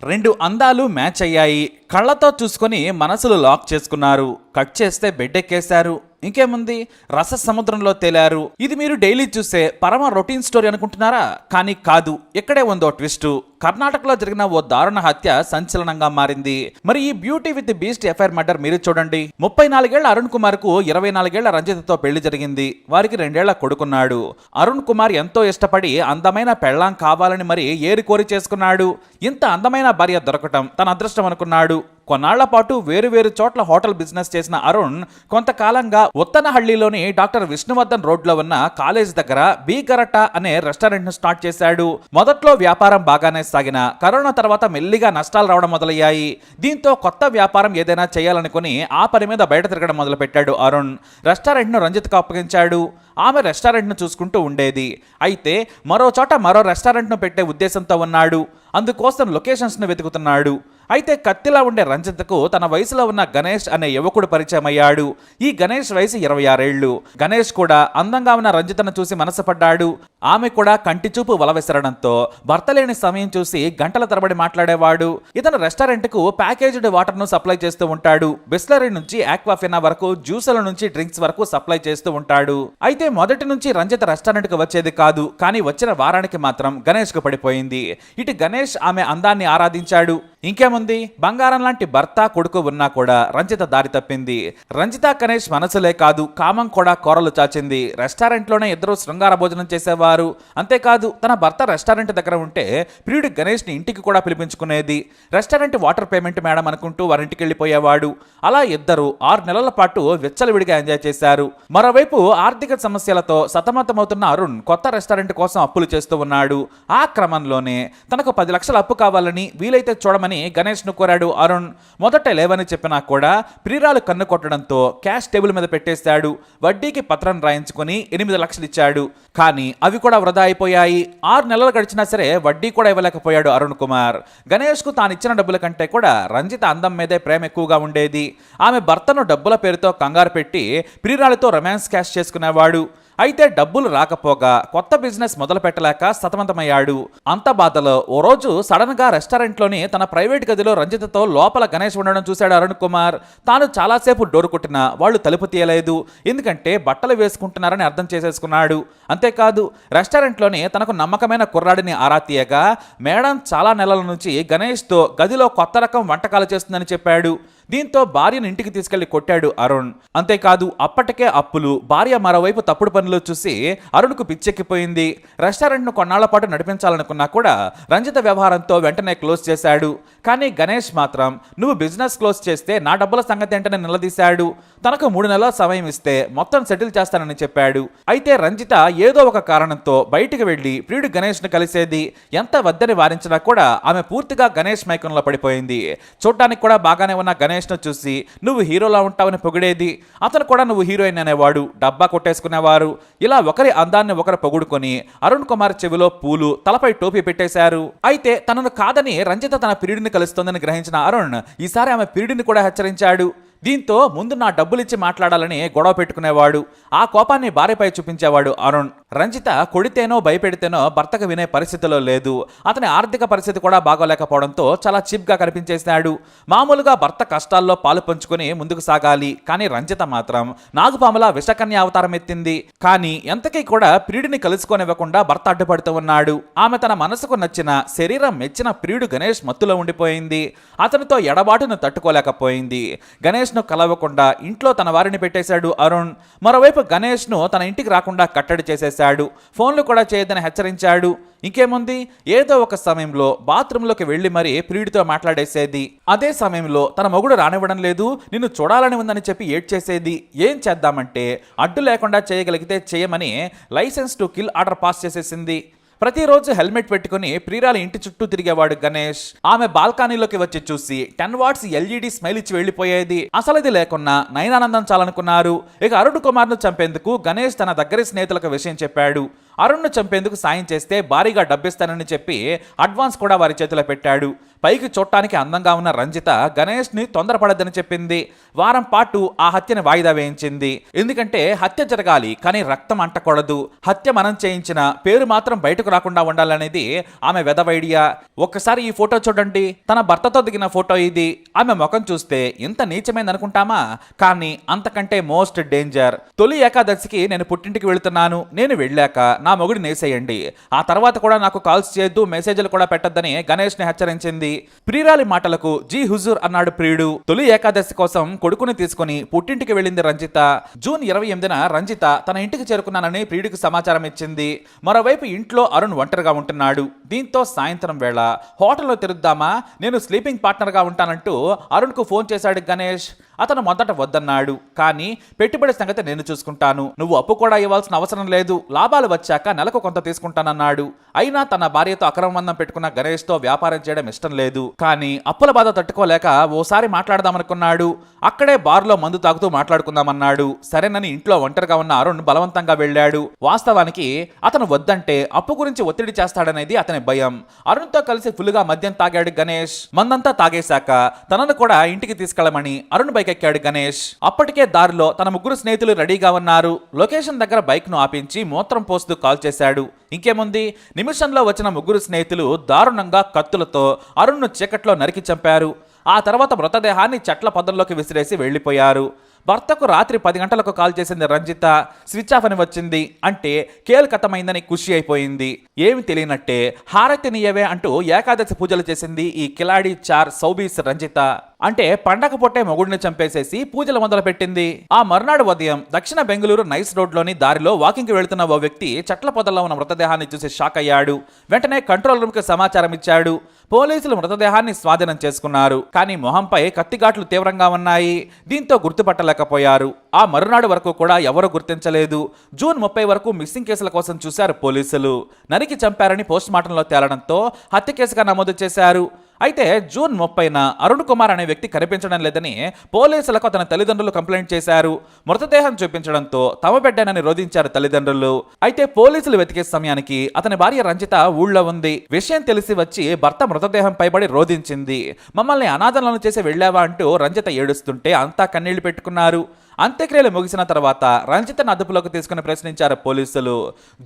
రెండు అందాలు మ్యాచ్ అయ్యాయి. కళ్ళతో చూసుకొని మనసులు లాక్ చేసుకున్నారు. కట్ చేస్తే బెడ్ ఎక్కేశారు. ఇంకేముంది, రస సముద్రంలో తేలారు. ఇది మీరు డైలీ చూసే పరమ రొటీన్ స్టోరీ అనుకుంటున్నారా? కానీ కాదు, ఇక్కడే ఉందో ట్విస్ట్. కర్ణాటకలో జరిగిన ఓ దారుణ హత్య సంచలనంగా మారింది. మరి ఈ beauty with beast FIR murder మీరు చూడండి. 34 ఏళ్ల అరుణ్ కుమార్ కు 24 ఏళ్ల రంజితతో పెళ్లి జరిగింది. వారికి 2 ఏళ్ల కొడుకున్నాడు. అరుణ్ కుమార్ ఎంతో ఇష్టపడి అందమైన పెళ్లాం కావాలని మరి ఏరి కోరి చేసుకున్నాడు. ఇంత అందమైన భార్య దొరకటం తన అదృష్టం అనుకున్నాడు. కొన్నాళ్ల పాటు వేరు చోట్ల హోటల్ బిజినెస్ చేసిన అరుణ్ కొంతకాలంగా ఉత్తనహళ్లిలోని డాక్టర్ విష్ణువర్ధన్ రోడ్లో ఉన్న కాలేజ్ దగ్గర బీ గరటా అనే రెస్టారెంట్ ను స్టార్ట్ చేశాడు. మొదట్లో వ్యాపారం బాగానే సాగిన కరోనా తర్వాత మెల్లిగా నష్టాలు రావడం మొదలయ్యాయి. దీంతో కొత్త వ్యాపారం ఏదైనా చేయాలనుకుని ఆ పని మీద బయట తిరగడం మొదలుపెట్టాడు అరుణ్. రెస్టారెంట్ ను రంజిత్కు అప్పగించాడు. ఆమె రెస్టారెంట్ ను చూసుకుంటూ ఉండేది. అయితే మరో చోట మరో రెస్టారెంట్ ను పెట్టే ఉద్దేశంతో ఉన్నాడు. అందుకోసం లొకేషన్స్ ను వెతుకుతున్నాడు. అయితే కత్తిలా ఉండే రంజిత్కు తన వయసులో ఉన్న గణేష్ అనే యువకుడు పరిచయం అయ్యాడు. ఈ గణేష్ వయసు 26 ఏళ్లు. గణేష్ కూడా అందంగా ఉన్న రంజిత్ను చూసి మనసు పడ్డాడు. ఆమె కూడా కంటి చూపు వలవిసరడంతో భర్త లేని సమయం చూసి గంటల తరబడి మాట్లాడేవాడు. ఇతను రెస్టారెంట్ కు ప్యాకేజ్డ్ వాటర్ ను సప్లై చేస్తూ ఉంటాడు. బిస్లరీ నుంచి ఆక్వాఫినా వరకు, జ్యూసుల నుంచి డ్రింక్స్ వరకు సప్లై చేస్తూ ఉంటాడు. అయితే మొదటి నుంచి రంజిత్ రెస్టారెంట్ కు వచ్చేది కాదు. కానీ వచ్చిన వారానికి మాత్రం గణేష్ కు పడిపోయింది. ఇటు గణేష్ ఆమె అందాన్ని ఆరాధించాడు. ఇంకేముంది, బంగారం లాంటి భర్త కొడుకు ఉన్నా కూడా రంజిత దారి తప్పింది. రంజిత గణేష్ మనసులే కాదు, కామం కూడా కోరలు చాచింది. రెస్టారెంట్ లోనే ఇద్దరు శృంగార భోజనం చేసేవారు. అంతేకాదు, తన భర్త రెస్టారెంట్ దగ్గర ఉంటే ప్రియుడు గణేష్ ని ఇంటికి కూడా పిలిపించుకునేది. రెస్టారెంట్ వాటర్ పేమెంట్ మేడం అనుకుంటూ వారింటికి వెళ్ళిపోయేవాడు. అలా ఇద్దరు 6 నెలల పాటు విచ్చలవిడిగా ఎంజాయ్ చేశారు. మరోవైపు ఆర్థిక సమస్యలతో సతమతమవుతున్న అరుణ్ కొత్త రెస్టారెంట్ కోసం అప్పులు చేస్తూ ఉన్నాడు. ఆ క్రమంలోనే తనకు 10 లక్షల అప్పు కావాలని, వీలైతే చూడమని గణేష్ ను కోరాడు అరుణ్. మొదట లేవని చెప్పినా కూడా ప్రియురాలు కన్ను కొట్టడంతో క్యాష్ టేబుల్ మీద పెట్టేశాడు. వడ్డీకి పత్రం రాయించుకుని 8 లక్షలు ఇచ్చాడు. కానీ అవి కూడా వృధా అయిపోయాయి. 6 నెలలు గడిచినా సరే వడ్డీ కూడా ఇవ్వలేకపోయాడు అరుణ్ కుమార్. గణేష్ కు తాను ఇచ్చిన డబ్బుల కంటే కూడా రంజిత అందం మీదే ప్రేమ ఎక్కువగా ఉండేది. ఆమె భర్తను డబ్బుల పేరుతో కంగారు పెట్టి ప్రియురాలతో రొమాన్స్ క్యాష్ చేసుకునేవాడు. అయితే డబ్బులు రాకపోగా కొత్త బిజినెస్ మొదలు పెట్టలేక సతమతమయ్యాడు. అంత బాధలో ఓ రోజు సడన్ గా రెస్టారెంట్ లోని తన ప్రైవేట్ గదిలో రంజితతో లోపల గణేష్ ఉండడం చూశాడు అరుణ్ కుమార్. తాను చాలాసేపు డోరు కొట్టినా వాళ్ళు తలుపు తీయలేదు. ఎందుకంటే బట్టలు వేసుకుంటున్నారని అర్థం చేసేసుకున్నాడు. అంతేకాదు, రెస్టారెంట్ లోని తనకు నమ్మకమైన కుర్రాడిని ఆరా తీయగా మేడం చాలా నెలల నుంచి గణేష్ తో గదిలో కొత్త రకం వంటకాలు చేస్తుందని చెప్పాడు. దీంతో భార్యను ఇంటికి తీసుకెళ్లి కొట్టాడు అరుణ్. అంతేకాదు, అప్పటికే అప్పులు, భార్య మరోవైపు తప్పుడు పనులు చూసి అరుణ్కు పిచ్చెక్కిపోయింది. రెస్టారెంట్ ను కొన్నాళ్ల పాటు నడిపించాలనుకున్నా కూడా రంజిత వ్యవహారంతో వెంటనే క్లోజ్ చేశాడు. కానీ గణేష్ మాత్రం నువ్వు బిజినెస్ క్లోజ్ చేస్తే నా డబ్బుల సంగతి ఏంటని నిలదీశాడు. తనకు 3 నెలల సమయం ఇస్తే మొత్తం సెటిల్ చేస్తానని చెప్పాడు. అయితే రంజిత ఏదో ఒక కారణంతో బయటికి వెళ్లి ప్రియుడు గణేష్ ను కలిసేది. ఎంత వద్దని వారించినా కూడా ఆమె పూర్తిగా గణేష్ మైకంలో పడిపోయింది. చూడటానికి కూడా బాగానే ఉన్న గణేష్ ను చూసి నువ్వు హీరోలా ఉంటావని పొగిడేది. అతను కూడా నువ్వు హీరోయిన్ అనేవాడు. డబ్బా కొట్టేసుకునేవారు. ఇలా ఒకరి అందాన్ని ఒకరు పొగుడుకొని అరుణ్ కుమార్ చెవిలో పూలు, తలపై టోపీ పెట్టేశారు. అయితే తనను కాదని రంజిత తన ప్రియుడిని కలుస్తోందని గ్రహించిన అరుణ్ ఈసారి ఆమె ప్రియుడిని కూడా హెచ్చరించాడు. దీంతో ముందు నా డబ్బులిచ్చి మాట్లాడాలని గొడవ పెట్టుకునేవాడు. ఆ కోపాన్ని భార్యపై చూపించేవాడు అరుణ్. రంజిత కొడితేనో భయపెడితేనో భర్తకు వినే పరిస్థితిలో లేదు. అతని ఆర్థిక పరిస్థితి కూడా బాగోలేకపోవడంతో చాలా చీప్ గా కనిపించేశాడు. మామూలుగా భర్త కష్టాల్లో పాలు పంచుకుని ముందుకు సాగాలి. కానీ రంజిత మాత్రం నాగుపాములా విషకన్య అవతారం ఎత్తింది. కానీ ఎంతకీ కూడా ప్రియుడిని కలుసుకోనివ్వకుండా భర్త అడ్డుపడుతూ ఉన్నాడు. ఆమె తన మనసుకు నచ్చిన, శరీరం మెచ్చిన ప్రియుడు గణేష్ మత్తులో ఉండిపోయింది. అతనితో ఎడబాటును తట్టుకోలేకపోయింది. గణేష్ ను కలవకుండా ఇంట్లో తన వారిని పెట్టేశాడు అరుణ్. మరోవైపు గణేష్ ను తన ఇంటికి రాకుండా కట్టడి చేసేశాడు. ఫోన్లు కూడా చేయొద్దని హెచ్చరించాడు. ఇంకేముంది, ఏదో ఒక సమయంలో బాత్రూంలోకి వెళ్లి మరీ ప్రియుడితో మాట్లాడేసేది. అదే సమయంలో తన మొగుడు రానివ్వడం లేదు, నిన్ను చూడాలని ఉందని చెప్పి ఏడ్చేసేది. ఏం చేద్దామంటే అడ్డు లేకుండా చేయగలిగితే చేయమని license to kill order pass చేసేసింది. ప్రతిరోజు హెల్మెట్ పెట్టుకుని ప్రియురాలి ఇంటి చుట్టూ తిరిగేవాడు గణేష్. ఆమె బాల్కనీలోకి వచ్చి చూసి 10 వాట్స్ ఎల్ఈడి స్మైల్ ఇచ్చి వెళ్లిపోయేది. అసలు ఇది లేకున్నా నయనానందం చాలనుకున్నారు. ఇక అరుణ్ కుమార్ ను చంపేందుకు గణేష్ తన దగ్గరి స్నేహితులకు విషయం చెప్పాడు. అరుణ్ను చంపేందుకు సాయం చేస్తే భారీగా డబ్బిస్తానని చెప్పి అడ్వాన్స్ కూడా వారి చేతిలో పెట్టాడు. పైకి చూడటానికి అందంగా ఉన్న రంజిత గణేష్ ని తొందరపడద్దని చెప్పింది. వారం పాటు ఆ హత్యని వాయిదా వేయించింది. ఎందుకంటే హత్య జరగాలి కానీ రక్తం అంటకూడదు, హత్య మనం చేయించిన పేరు మాత్రం బయటకు రాకుండా ఉండాలనేది ఆమె వెధవ ఐడియా. ఒక్కసారి ఈ ఫోటో చూడండి, తన భర్తతో దిగిన ఫోటో ఇది. ఆమె ముఖం చూస్తే ఇంత నీచమైంది అనుకుంటామా? కానీ అంతకంటే మోస్ట్ డేంజర్. తొలి ఏకాదశికి నేను పుట్టింటికి వెళుతున్నాను, నేను వెళ్ళాక నా మొగుడిని నేసేయండి, ఆ తర్వాత కూడా నాకు కాల్స్ చేయొద్దు, మెసేజ్లు కూడా పెట్టొద్దని గణేష్ ని హెచ్చరించింది. ప్రియురాలి మాటలకు జీ హుజూర్ అన్నాడు ప్రియుడు. తొలి ఏకాదశి కోసం కొడుకుని తీసుకుని పుట్టింటికి వెళ్ళింది రంజిత. జూన్ 28న రంజిత తన ఇంటికి చేరుకున్నానని ప్రియుడికి సమాచారం ఇచ్చింది. మరోవైపు ఇంట్లో అరుణ్ ఒంటరిగా ఉంటున్నాడు. దీంతో సాయంత్రం వేళ హోటల్లో తిరుగుదామా, నేను స్లీపింగ్ పార్ట్నర్ గా ఉంటానంటూ అరుణ్ కు ఫోన్ చేశాడు గణేష్. అతను మొదట వద్దన్నాడు, కానీ పెట్టుబడి సంగతి నేను చూసుకుంటాను, నువ్వు అప్పు కూడా ఇవ్వాల్సిన అవసరం లేదు, లాభాలు వచ్చాక నెలకు కొంత తీసుకుంటానన్నాడు. అయినా తన భార్యతో అక్రమబంధం పెట్టుకున్న గణేష్ తో వ్యాపారం చేయడం ఇష్టం లేదు. కానీ అప్పుల బాధ తట్టుకోలేక ఓసారి మాట్లాడదామనుకున్నాడు. అక్కడే బార్లో మందు తాగుతూ మాట్లాడుకుందామన్నాడు. సరేనని ఇంట్లో ఒంటరిగా ఉన్న అరుణ్ బలవంతంగా వెళ్ళాడు. వాస్తవానికి అతను వద్దంటే అప్పు గురించి ఒత్తిడి చేస్తాడనేది అతని భయం. అరుణ్ తో కలిసి ఫుల్గా మద్యం తాగాడు గణేష్. మందంతా తాగేశాక తనను కూడా ఇంటికి తీసుకెళ్లమని అరుణ్ బైక్ ఎక్కాడు గణేష్. అప్పటికే దారిలో తన ముగ్గురు స్నేహితులు రెడీగా ఉన్నారు. లొకేషన్ దగ్గర బైక్ ను ఆపించి మూత్రం పోస్తూ కాల్ చేశాడు. ఇంకేముంది, నిమిషంలో వచ్చిన ముగ్గురు స్నేహితులు దారుణంగా కత్తులతో అరుణ్ను చీకట్లో నరికి చంపారు. ఆ తర్వాత మృతదేహాన్ని చెట్ల పొదల్లోకి విసిరేసి వెళ్లిపోయారు. భర్తకు రాత్రి 10 గంటలకు కాల్ చేసింది రంజిత. స్విచ్ ఆఫ్ అని వచ్చింది. అంటే కేల్కతమైందని ఖుషి అయిపోయింది. ఏమి తెలియనట్టే హారతినియవే అంటూ ఏకాదశి పూజలు చేసింది ఈ కిలాడి చార్ సౌబీస్ రంజిత. అంటే పండగ పొట్టే మొగుడిని చంపేసేసి పూజలు మొదలుపెట్టింది. ఆ మర్నాడు ఉదయం దక్షిణ బెంగళూరు నైస్ రోడ్లోని దారిలో వాకింగ్కి వెళుతున్న ఓ వ్యక్తి చెట్ల పొదల్లో ఉన్న మృతదేహాన్ని చూసి షాక్ అయ్యాడు. వెంటనే కంట్రోల్ రూమ్ కి సమాచారం ఇచ్చాడు. పోలీసులు మృతదేహాన్ని స్వాధీనం చేసుకున్నారు. కానీ మొహంపై కత్తిఘాట్లు తీవ్రంగా ఉన్నాయి. దీంతో గుర్తుపట్టలేకపోయారు. ఆ మరునాడు వరకు కూడా ఎవరూ గుర్తించలేదు. జూన్ 30 వరకు మిస్సింగ్ కేసుల కోసం చూశారు పోలీసులు. నరికి చంపారని పోస్ట్ మార్టంలో తేలడంతో హత్య కేసుగా నమోదు చేశారు. అయితే జూన్ 30న అరుణ్ కుమార్ అనే వ్యక్తి కనిపించడం లేదని పోలీసులకు అతని తల్లిదండ్రులు కంప్లైంట్ చేశారు. మృతదేహం చూపించడంతో తమ బిడ్డనని రోధించారు తల్లిదండ్రులు. అయితే పోలీసులు వెతికే సమయానికి అతని భార్య రంజిత ఊళ్ళో ఉంది. విషయం తెలిసి వచ్చి భర్త మృతదేహం పైబడి రోధించింది. మమ్మల్ని అనాథలను చేసి వెళ్ళావా అంటూ రంజిత ఏడుస్తుంటే అంతా కన్నీళ్లు పెట్టుకున్నారు. అంత్యక్రియలు ముగిసిన తర్వాత రంజితను అదుపులోకి తీసుకుని ప్రశ్నించారు పోలీసులు.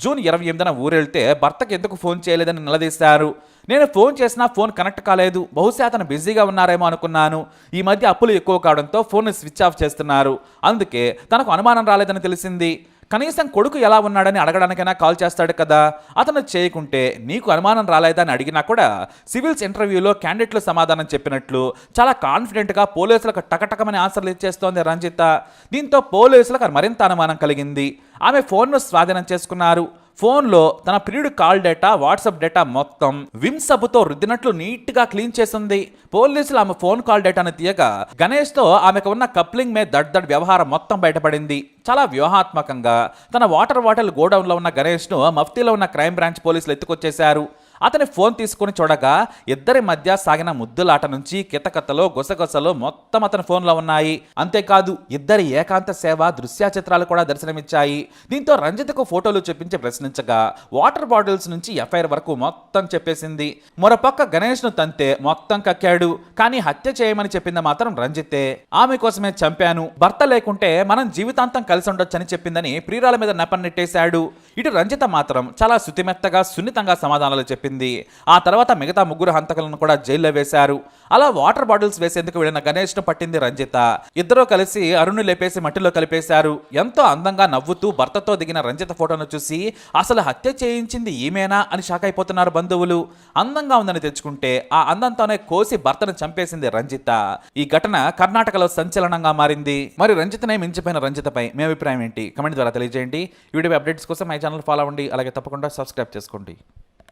జూన్ 28న ఊరెళ్తే భర్తకు ఎందుకు ఫోన్ చేయలేదని నిలదీశారు. నేను ఫోన్ చేసినా ఫోన్ కనెక్ట్ కాలేదు, బహుశా అతను బిజీగా ఉన్నారేమో అనుకున్నాను. ఈ మధ్య అప్పులు ఎక్కువ కావడంతో ఫోన్ స్విచ్ ఆఫ్ చేస్తున్నారు, అందుకే తనకు అనుమానం రాలేదని తెలిసింది. కనీసం కొడుకు ఎలా ఉన్నాడని అడగడానికైనా కాల్ చేస్తాడు కదా, అతను చేయకుంటే నీకు అనుమానం రాలేదని అడిగినా కూడా సివిల్స్ ఇంటర్వ్యూలో క్యాండిడేట్లు సమాధానం చెప్పినట్లు చాలా కాన్ఫిడెంట్గా పోలీసులకు టకటకమని ఆన్సర్లు ఇచ్చేస్తోంది రంజిత. దీంతో పోలీసులకు మరింత అనుమానం కలిగింది. ఆమె ఫోన్ను స్వాధీనం చేసుకున్నారు. ఫోన్లో తన ప్రియుడు కాల్ డేటా, వాట్సాప్ డేటా మొత్తం విమ్ సబ్బుతో రుద్దినట్లు నీట్గా క్లీన్ చేసింది. పోలీసులు ఆమె ఫోన్ కాల్ డేటాను తీయగా గణేష్తో ఆమెకు ఉన్న కప్లింగ్ మీద దడ్ వ్యవహారం మొత్తం బయటపడింది. చాలా వ్యూహాత్మకంగా తన వాటర్ బాటిల్ గోడౌన్లో ఉన్న గణేష్ను మఫ్తీలో ఉన్న క్రైమ్ బ్రాంచ్ పోలీసులు ఎత్తుకొచ్చేశారు. అతని ఫోన్ తీసుకుని చూడగా ఇద్దరి మధ్య సాగిన ముద్దులాట నుంచి కితకతలో గుసగుసలో మొత్తం అతని ఫోన్లో ఉన్నాయి. అంతేకాదు ఇద్దరి ఏకాంత సేవ దృశ్య చిత్రాలు కూడా దర్శనమిచ్చాయి. దీంతో రంజితకు ఫోటోలు చూపించి ప్రశ్నించగా వాటర్ బాటిల్స్ నుంచి ఎఫ్ఐఆర్ వరకు మొత్తం చెప్పేసింది. మరోపక్క గణేష్ను తంతే మొత్తం కక్కాడు. కానీ హత్య చేయమని చెప్పింది మాత్రం రంజితే. ఆమె కోసమే చంపాను, భర్త లేకుంటే మనం జీవితాంతం కలిసి ఉండొచ్చని చెప్పిందని ప్రియురాల మీద నెపన్నెట్టేశాడు. ఇటు రంజిత మాత్రం చాలా శుతిమెత్తగా సున్నితంగా సమాధానాలు చెప్పింది. ఆ తర్వాత మిగతా ముగ్గురు హంతకులను కూడా జైల్లో వేశారు. అలా వాటర్ బాటిల్స్ వేసేందుకు వెళ్లిన గణేష్ ను పట్టింది రంజిత. ఇద్దరూ కలిసి అరుణ్ను లేపేసి మట్టిలో కలిపేశారు. ఎంతో అందంగా నవ్వుతూ భర్తతో దిగిన రంజిత ఫోటోను చూసి అసలు హత్య చేయించింది ఈమెనా అని షాక్ అయిపోతున్నారు బంధువులు. అందంగా ఉందని తెచ్చుకుంటే ఆ అందంతోనే కోసి భర్తను చంపేసింది రంజిత. ఈ ఘటన కర్ణాటకలో సంచలనంగా మారింది. మరి రంజితనే మించిపోయిన రంజితపై మీ అభిప్రాయం ఏంటి? కమెంట్ ద్వారా తెలియజేయండి. ఈ వీడియో అప్డేట్స్ కోసం మై ఛానల్ ఫాలో అవ్వండి. అలాగే తప్పకుండా సబ్స్క్రైబ్ చేసుకోండి.